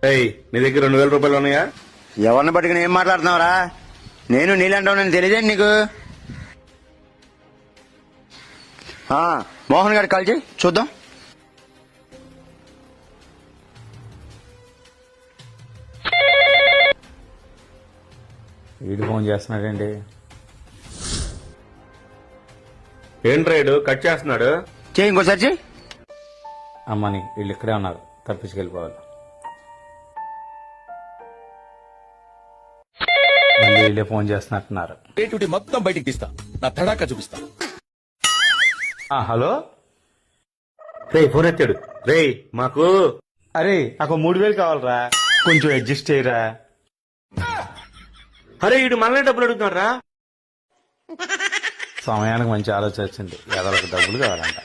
ఏయ్, నీ దగ్గర 2000 రూపాయలు ఉన్నాయా? ఎవరిని పట్టుకుని ఏం మాట్లాడుతున్నావురా? నేను నీళ్ళంటావు తెలియదేంటి నీకు? మోహన్ గారికి కాల్ చేయి చూద్దాం. వీడు ఫోన్ చేస్తున్నాడండి. ఏం రైడు కట్ చేస్తున్నాడు? చేయి ఇంకోసారి చేయి. అమ్మని వీళ్ళు ఇక్కడే ఉన్నారు, తప్పించుకెళ్ళిపోవాలి. మళ్ళీ వీళ్ళే ఫోన్ చేస్తున్నట్టున్నారు. క్రియేటివిటీ మొత్తం బయటికి తీస్తా, నా తడాకా చూపిస్తా. హలో, రేయ్ ఫోన్ ఎత్తాడు. రేయ్ మాకు అరే నాకు 3000 కావాలరా, కొంచెం అడ్జస్ట్ చేయరా. అరే వీడు మనల్ని డబ్బులు అడుగుతున్నారా? సమయానికి మంచి ఆలోచన వచ్చింది, ఎదలకు డబ్బులు కావాలంట.